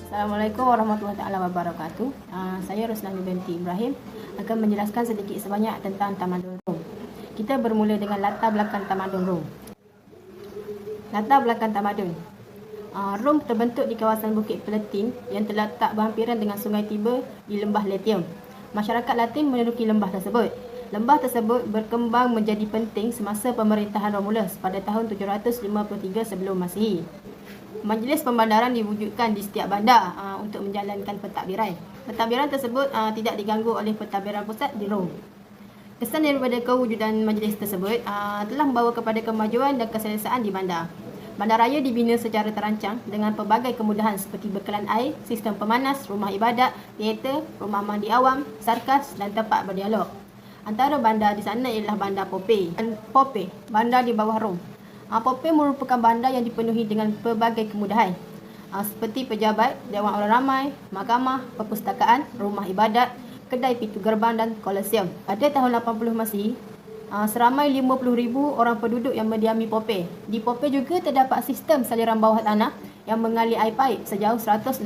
Assalamualaikum warahmatullahi wabarakatuh. Saya Roslani binti Ibrahim akan menjelaskan sedikit sebanyak tentang Tamadun Rom. Kita bermula dengan latar belakang Tamadun Rom. Latar belakang Tamadun. Rom terbentuk di kawasan Bukit Peletin yang terletak berhampiran dengan Sungai Tiber di Lembah Latium. Masyarakat Latin menduduki lembah tersebut. Lembah tersebut berkembang menjadi penting semasa pemerintahan Romulus pada tahun 753 sebelum Masihi. Majlis pembandaran diwujudkan di setiap bandar untuk menjalankan pentadbiran. Pentadbiran tersebut tidak diganggu oleh pentadbiran pusat di Rom. Kesan daripada kewujudan majlis tersebut telah membawa kepada kemajuan dan keselesaan di bandar. Bandaraya dibina secara terancang dengan pelbagai kemudahan seperti bekalan air, sistem pemanas, rumah ibadat, teater, rumah mandi awam, sarkas dan tempat berdialog. Antara bandar di sana ialah bandar Pope, bandar di bawah Rom. Pope merupakan bandar yang dipenuhi dengan pelbagai kemudahan seperti pejabat, dewan orang ramai, mahkamah, perpustakaan, rumah ibadat, kedai pintu gerbang dan kolosium. Pada tahun 80 Masihi, seramai 50,000 orang penduduk yang mendiami Pope. Di Pope juga terdapat sistem saliran bawah tanah yang mengalir air paip sejauh 164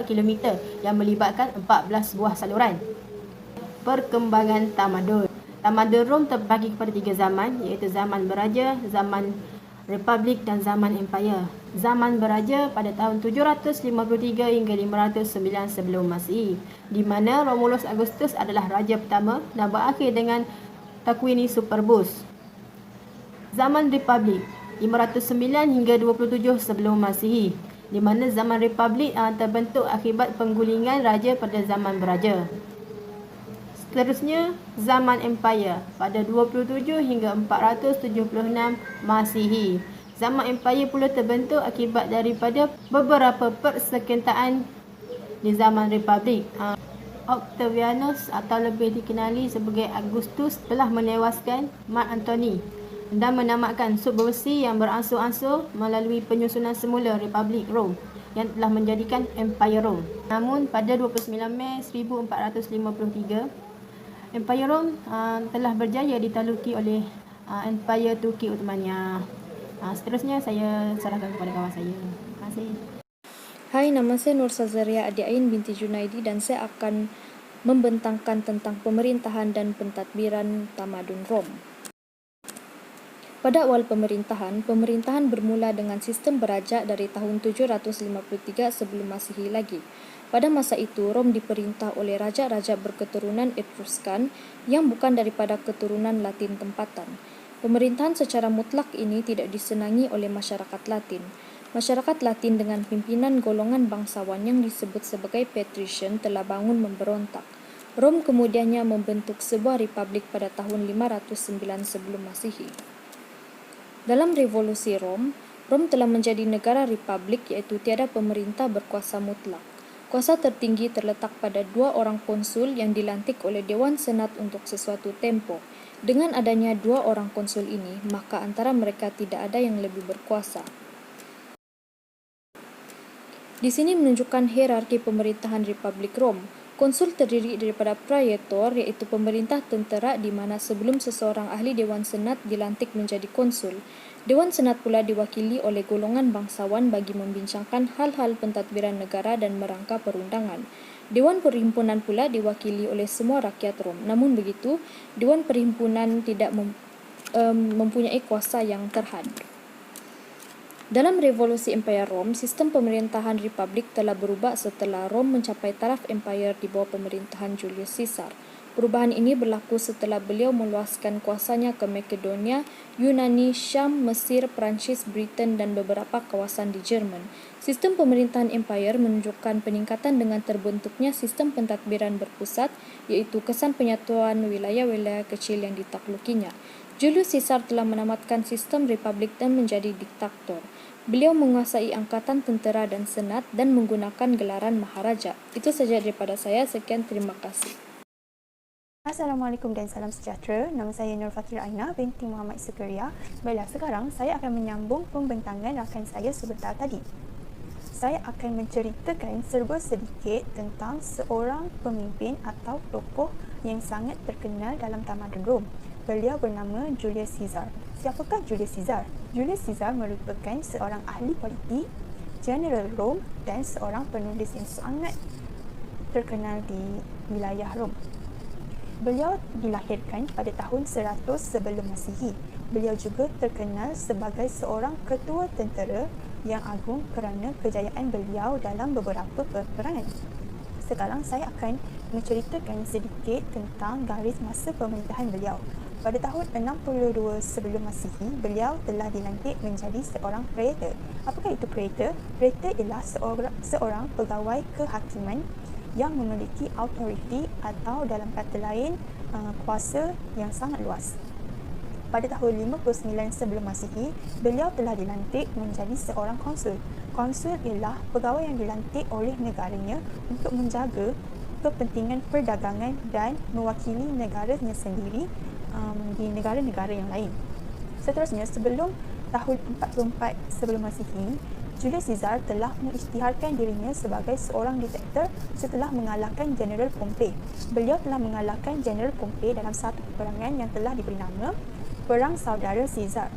km yang melibatkan 14 buah saluran. Perkembangan Tamadun. Tamadun Rom terbagi kepada 3 zaman, iaitu zaman beraja, zaman Republik dan zaman Empire. Zaman beraja pada tahun 753 hingga 509 sebelum Masihi, di mana Romulus Augustus adalah raja pertama dan berakhir dengan Tarquinius Superbus. Zaman Republik 509 hingga 27 sebelum Masihi, di mana zaman Republik terbentuk akibat penggulingan raja pada zaman beraja. Seterusnya, zaman Empire pada 27 hingga 476 Masihi. Zaman Empire pula terbentuk akibat daripada beberapa persengketaan di zaman Republik. Octavianus atau lebih dikenali sebagai Augustus telah menewaskan Mark Antony dan menamakan sub besi yang beransur-ansur melalui penyusunan semula Republik Rom yang telah menjadikan Empire Rom. Namun pada 29 Mei 1453, Empire Rom telah berjaya ditaluki oleh Empire Turki Uthmania. Seterusnya saya serahkan kepada kawan saya. Terima kasih. Hai, nama saya Nur Sazaria Adi Ain binti Junaidi dan saya akan membentangkan tentang pemerintahan dan pentadbiran Tamadun Rom. Pada awal pemerintahan bermula dengan sistem berajak dari tahun 753 sebelum Masihi lagi. Pada masa itu, Rom diperintah oleh raja-raja berketurunan Etruskan yang bukan daripada keturunan Latin tempatan. Pemerintahan secara mutlak ini tidak disenangi oleh masyarakat Latin. Masyarakat Latin dengan pimpinan golongan bangsawan yang disebut sebagai patrician telah bangun memberontak. Rom kemudiannya membentuk sebuah republik pada tahun 509 sebelum Masihi. Dalam revolusi Rom telah menjadi negara republik, iaitu tiada pemerintah berkuasa mutlak. Kuasa tertinggi terletak pada 2 orang konsul yang dilantik oleh Dewan Senat untuk sesuatu tempoh. Dengan adanya 2 orang konsul ini, maka antara mereka tidak ada yang lebih berkuasa. Di sini menunjukkan hierarki pemerintahan Republik Rom. Konsul terdiri daripada praetor, iaitu pemerintah tentera, di mana sebelum seseorang ahli Dewan Senat dilantik menjadi konsul, Dewan Senat pula diwakili oleh golongan bangsawan bagi membincangkan hal-hal pentadbiran negara dan merangka perundangan. Dewan Perhimpunan pula diwakili oleh semua rakyat Rom. Namun begitu, Dewan Perhimpunan tidak mempunyai kuasa yang terhad. Dalam revolusi Empire Rom, sistem pemerintahan republik telah berubah setelah Rom mencapai taraf empire di bawah pemerintahan Julius Caesar. Perubahan ini berlaku setelah beliau meluaskan kuasanya ke Makedonia, Yunani, Syam, Mesir, Perancis, Britain dan beberapa kawasan di Jerman. Sistem pemerintahan empire menunjukkan peningkatan dengan terbentuknya sistem pentadbiran berpusat, iaitu kesan penyatuan wilayah-wilayah kecil yang ditaklukinya. Julius Caesar telah menamatkan sistem republik dan menjadi diktator. Beliau menguasai angkatan tentera dan senat dan menggunakan gelaran maharaja. Itu saja daripada saya. Sekian, terima kasih. Assalamualaikum dan salam sejahtera. Nama saya Nur Fakir Aina binti Muhammad Sukaria. Baiklah, sekarang saya akan menyambung pembentangan rakan saya sebentar tadi. Saya akan menceritakan serba sedikit tentang seorang pemimpin atau tokoh yang sangat terkenal dalam tamadun Rom. Beliau bernama Julius Caesar. Siapakah Julius Caesar? Julius Caesar merupakan seorang ahli politik General Rom dan seorang penulis yang sangat terkenal di wilayah Rom. Beliau dilahirkan pada tahun 100 sebelum Masihi. Beliau juga terkenal sebagai seorang ketua tentera yang agung kerana kejayaan beliau dalam beberapa peperangan. Sekarang saya akan menceritakan sedikit tentang garis masa pemerintahan beliau. Pada tahun 62 sebelum Masihi, beliau telah dilantik menjadi seorang praetor. Apakah itu praetor? Praetor ialah seorang pegawai kehakiman yang memiliki autoriti atau dalam kata lain kuasa yang sangat luas. Pada tahun 59 sebelum Masihi, beliau telah dilantik menjadi seorang konsul. Konsul ialah pegawai yang dilantik oleh negaranya untuk menjaga kepentingan perdagangan dan mewakili negaranya sendiri di negara-negara yang lain. Seterusnya, sebelum tahun 44 sebelum Masihi, Julius Caesar telah mengisytiharkan dirinya sebagai seorang diktator setelah mengalahkan General Pompey. Beliau telah mengalahkan General Pompey dalam satu peperangan yang telah diberi nama Perang Saudara Caesar.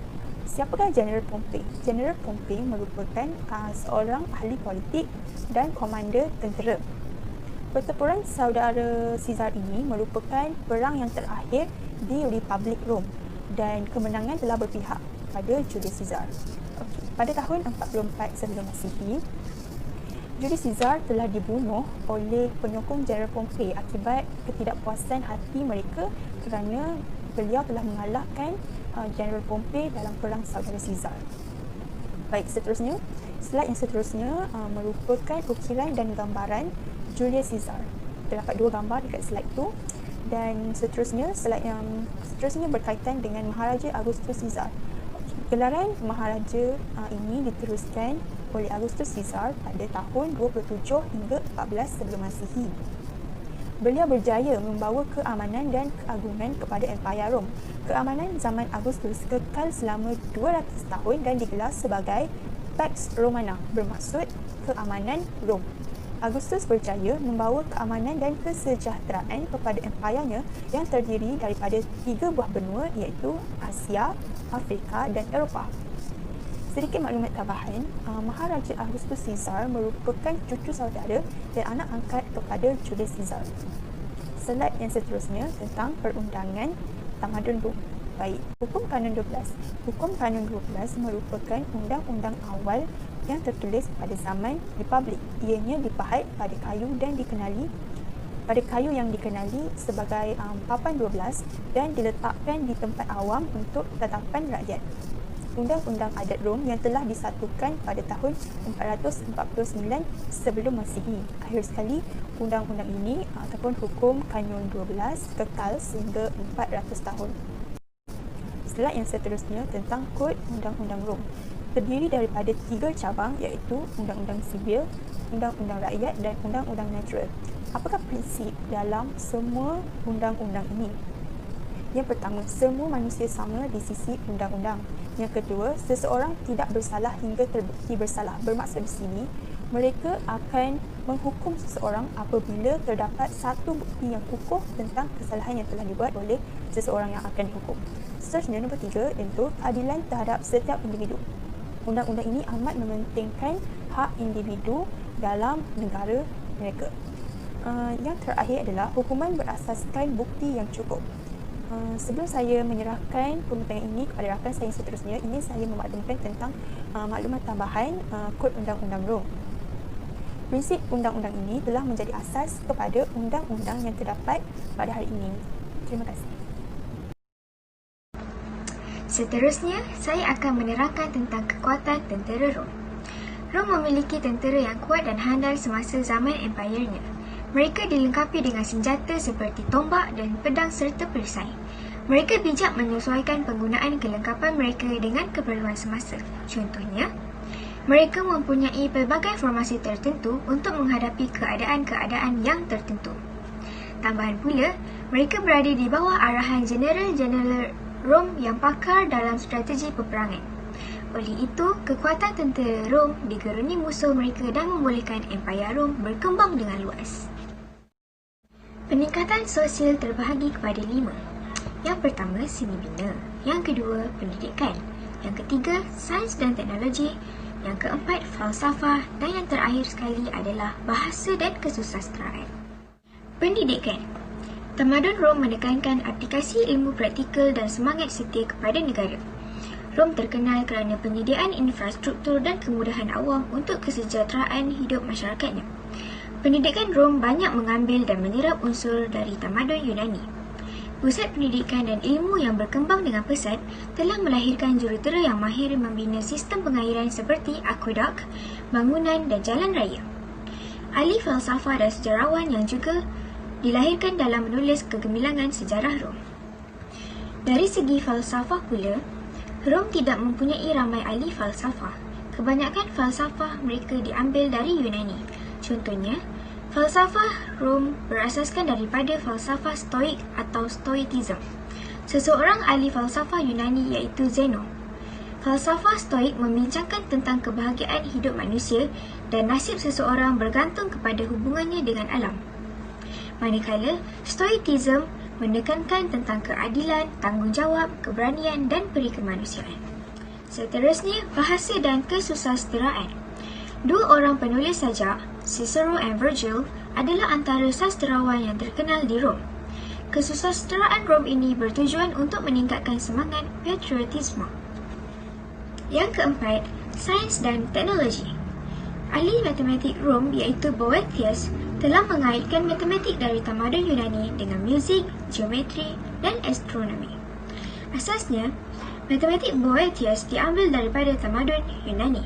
Siapakah General Pompey? General Pompey merupakan seorang ahli politik dan komander tentera. Pertempuran Saudara Caesar ini merupakan perang yang terakhir di Republik Rom dan kemenangan telah berpihak pada Julius Caesar. Pada tahun 44 sebelum Masihi, Julius Caesar telah dibunuh oleh penyokong General Pompey akibat ketidakpuasan hati mereka kerana beliau telah mengalahkan General Pompey dalam perang Saudara Caesar. Baik, seterusnya, slide yang seterusnya merupakan ukiran dan gambaran Julius Caesar. Terdapat dua gambar dekat slide tu, dan seterusnya slide yang seterusnya berkaitan dengan Maharaja Augustus Caesar. Gelaran Maharaja ini diteruskan oleh Augustus Caesar pada tahun 27 hingga 14 sebelum Masihi. Beliau berjaya membawa keamanan dan keagungan kepada Empayar Rom. Keamanan zaman Augustus kekal selama 200 tahun dan digelar sebagai Pax Romana, bermaksud keamanan Rom. Augustus berjaya membawa keamanan dan kesejahteraan kepada empayarnya yang terdiri daripada 3 buah benua, iaitu Asia, Afrika dan Eropah. Sedikit maklumat tambahan, Maharaja Augustus Caesar merupakan cucu saudara dan anak angkat kepada Julius Caesar. Slide yang seterusnya tentang perundangan tamadun Rom. Baik, Hukum Kanun 12. Hukum Kanun 12 merupakan undang-undang awal yang tertulis pada zaman Republik. Ianya dipahat pada kayu yang dikenali sebagai papan 12 dan diletakkan di tempat awam untuk tatapan rakyat. Undang-undang adat Rom yang telah disatukan pada tahun 449 sebelum Masihi. Akhir sekali, undang-undang ini ataupun Hukum Kanun 12 kekal sehingga 400 tahun. Slide yang seterusnya tentang Kod Undang-Undang Rom. Terdiri daripada 3 cabang, iaitu Undang-Undang Sibil, Undang-Undang Rakyat dan Undang-Undang Natural. Apakah prinsip dalam semua undang-undang ini? Yang pertama, semua manusia sama di sisi undang-undang. Yang kedua, seseorang tidak bersalah hingga terbukti bersalah. Bermaksud di sini, mereka akan menghukum seseorang apabila terdapat satu bukti yang kukuh tentang kesalahan yang telah dibuat oleh seseorang yang akan dihukum. Seterusnya, nombor 3, iaitu keadilan terhadap setiap individu. Undang-undang ini amat mementingkan hak individu dalam negara mereka. Yang terakhir adalah hukuman berasaskan bukti yang cukup. Sebelum saya menyerahkan pembincangan ini kepada rakan saya yang seterusnya, ini saya memaklumkan tentang maklumat tambahan Kod Undang-Undang Rom. Prinsip undang-undang ini telah menjadi asas kepada undang-undang yang terdapat pada hari ini. Terima kasih. Seterusnya, saya akan menerangkan tentang kekuatan tentera Rom. Rom memiliki tentera yang kuat dan handal semasa zaman empayarnya. Mereka dilengkapi dengan senjata seperti tombak dan pedang serta perisai. Mereka bijak menyesuaikan penggunaan kelengkapan mereka dengan keperluan semasa. Contohnya, mereka mempunyai pelbagai formasi tertentu untuk menghadapi keadaan-keadaan yang tertentu. Tambahan pula, mereka berada di bawah arahan Jeneral-Jeneral Rom yang pakar dalam strategi peperangan. Oleh itu, kekuatan tentera Rom digeruni musuh mereka dan membolehkan Empayar Rom berkembang dengan luas. Peningkatan sosial terbahagi kepada 5. Yang pertama, seni bina. Yang kedua, pendidikan. Yang ketiga, sains dan teknologi. yang keempat falsafah, dan yang terakhir sekali adalah bahasa dan kesusasteraan. Pendidikan. Tamadun Rom menekankan aplikasi ilmu praktikal dan semangat setia kepada negara. Rom terkenal kerana penyediaan infrastruktur dan kemudahan awam untuk kesejahteraan hidup masyarakatnya. Pendidikan Rom banyak mengambil dan menyerap unsur dari tamadun Yunani. Pusat pendidikan dan ilmu yang berkembang dengan pesat telah melahirkan jurutera yang mahir membina sistem pengairan seperti akuedak, bangunan dan jalan raya. Ahli falsafah dan sejarawan yang juga dilahirkan dalam menulis kegemilangan sejarah Rom. Dari segi falsafah pula, Rom tidak mempunyai ramai ahli falsafah. Kebanyakan falsafah mereka diambil dari Yunani. Contohnya, falsafah Rom berasaskan daripada falsafah Stoik atau Stoicism. Seseorang ahli falsafah Yunani iaitu Zeno. Falsafah Stoik membincangkan tentang kebahagiaan hidup manusia dan nasib seseorang bergantung kepada hubungannya dengan alam. Manakala Stoicism menekankan tentang keadilan, tanggungjawab, keberanian dan peri kemanusiaan. Seterusnya, bahasa dan kesusasteraan. Dua orang penulis sajak, Cicero dan Virgil, adalah antara sastrawan yang terkenal di Rom. Kesusasteraan Rom ini bertujuan untuk meningkatkan semangat patriotisme. Yang keempat, sains dan teknologi. Ahli matematik Rom iaitu Boethius telah mengaitkan matematik dari tamadun Yunani dengan muzik, geometri dan astronomi. Asasnya, matematik Boethius diambil daripada tamadun Yunani.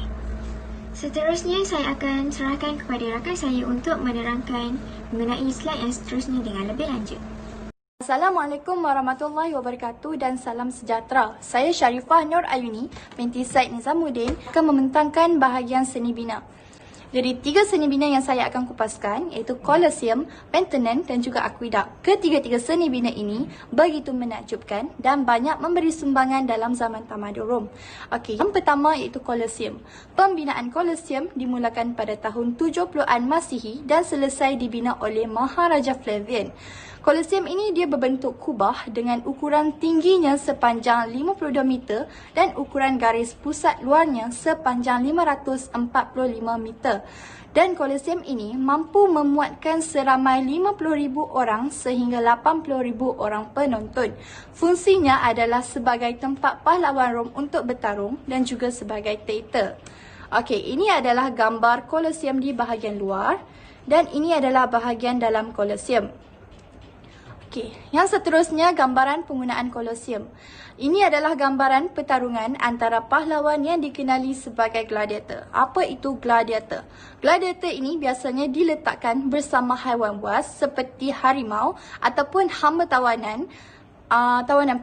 Seterusnya, saya akan serahkan kepada rakan saya untuk menerangkan mengenai slide yang seterusnya dengan lebih lanjut. Assalamualaikum warahmatullahi wabarakatuh dan salam sejahtera. Saya Sharifah Nur Ayuni binti Said Nizamuddin akan membentangkan bahagian seni bina. Jadi, 3 seni bina yang saya akan kupaskan iaitu Colosseum, Pantheon dan juga Aqueduct. Ketiga-tiga seni bina ini begitu menakjubkan dan banyak memberi sumbangan dalam zaman tamadun Rom. Okey, yang pertama iaitu Colosseum. Pembinaan Colosseum dimulakan pada tahun 70-an Masihi dan selesai dibina oleh Maharaja Flavian. Colosseum ini dia berbentuk kubah dengan ukuran tingginya sepanjang 52 meter dan ukuran garis pusat luarnya sepanjang 545 meter. Dan Colosseum ini mampu memuatkan seramai 50,000 orang sehingga 80,000 orang penonton. Fungsinya adalah sebagai tempat pahlawan Rom untuk bertarung dan juga sebagai teater. Okey, ini adalah gambar Colosseum di bahagian luar dan ini adalah bahagian dalam Colosseum. Okey, yang seterusnya gambaran penggunaan Colosseum. Ini adalah gambaran pertarungan antara pahlawan yang dikenali sebagai gladiator. Apa itu gladiator? Gladiator ini biasanya diletakkan bersama haiwan buas seperti harimau ataupun hamba tawanan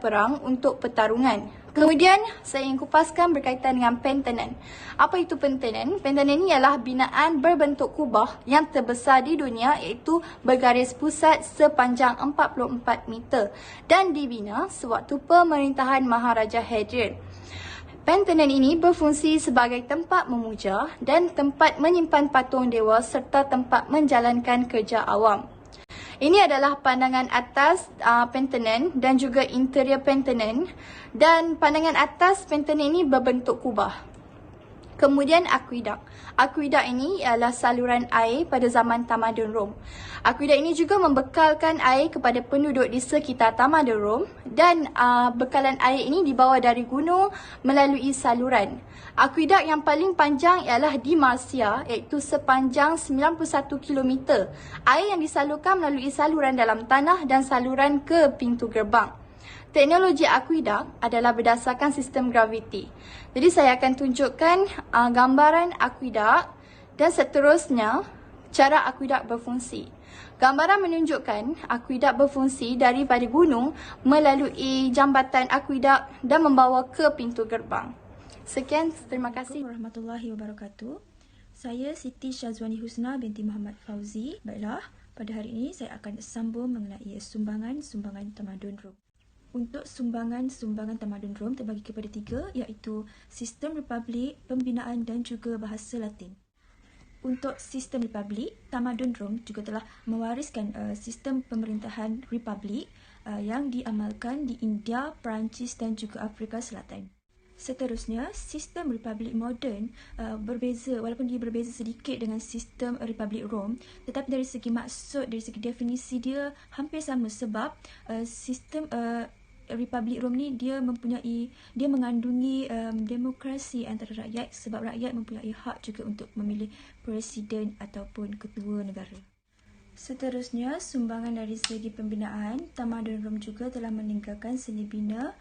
perang untuk pertarungan. Kemudian, saya ingin kupaskan berkaitan dengan Pantheon. Apa itu Pantheon? Pantheon ini ialah binaan berbentuk kubah yang terbesar di dunia iaitu bergaris pusat sepanjang 44 meter dan dibina sewaktu pemerintahan Maharaja Hadrian. Pantheon ini berfungsi sebagai tempat memuja dan tempat menyimpan patung dewa serta tempat menjalankan kerja awam. Ini adalah pandangan atas Pantheon dan juga interior Pantheon, dan pandangan atas Pantheon ini berbentuk kubah. Kemudian Aqueduct. Aqueduct ini ialah saluran air pada zaman tamadun Rom. Aqueduct ini juga membekalkan air kepada penduduk di sekitar tamadun Rom dan bekalan air ini dibawa dari gunung melalui saluran. Aqueduct yang paling panjang ialah di Marcia iaitu sepanjang 91 km. Air yang disalurkan melalui saluran dalam tanah dan saluran ke pintu gerbang. Teknologi aqueduct adalah berdasarkan sistem graviti. Jadi saya akan tunjukkan gambaran aqueduct dan seterusnya cara aqueduct berfungsi. Gambaran menunjukkan aqueduct berfungsi daripada gunung melalui jambatan aqueduct dan membawa ke pintu gerbang. Sekian, terima kasih. Assalamualaikum warahmatullahi wabarakatuh. Saya Siti Syazwani Husna binti Muhammad Fauzi. Baiklah, pada hari ini saya akan sambung mengenai sumbangan tamadun Rom. Untuk sumbangan tamadun Rom terbagi kepada 3 iaitu sistem republik, pembinaan dan juga bahasa Latin. Untuk sistem republik, tamadun Rom juga telah mewariskan sistem pemerintahan republik yang diamalkan di India, Perancis dan juga Afrika Selatan. Seterusnya, sistem Republik moden berbeza, walaupun dia berbeza sedikit dengan sistem Republik Rom, tetapi dari segi maksud, dari segi definisi dia hampir sama sebab sistem Republik Rom ni dia mengandungi demokrasi antara rakyat sebab rakyat mempunyai hak juga untuk memilih presiden ataupun ketua negara. Seterusnya, sumbangan dari segi pembinaan, tamadun Rom juga telah meninggalkan seni bina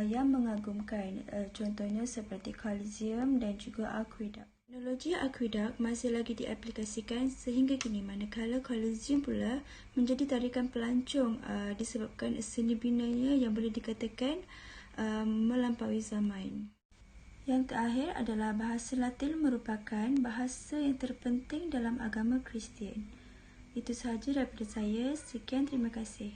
yang mengagumkan, contohnya seperti Colosseum dan juga Aqueduct. Teknologi aqueduct masih lagi diaplikasikan sehingga kini, manakala Colosseum pula menjadi tarikan pelancong disebabkan seni binanya yang boleh dikatakan melampaui zaman. Yang terakhir adalah bahasa Latin merupakan bahasa yang terpenting dalam agama Kristian. Itu sahaja daripada saya. Sekian, terima kasih.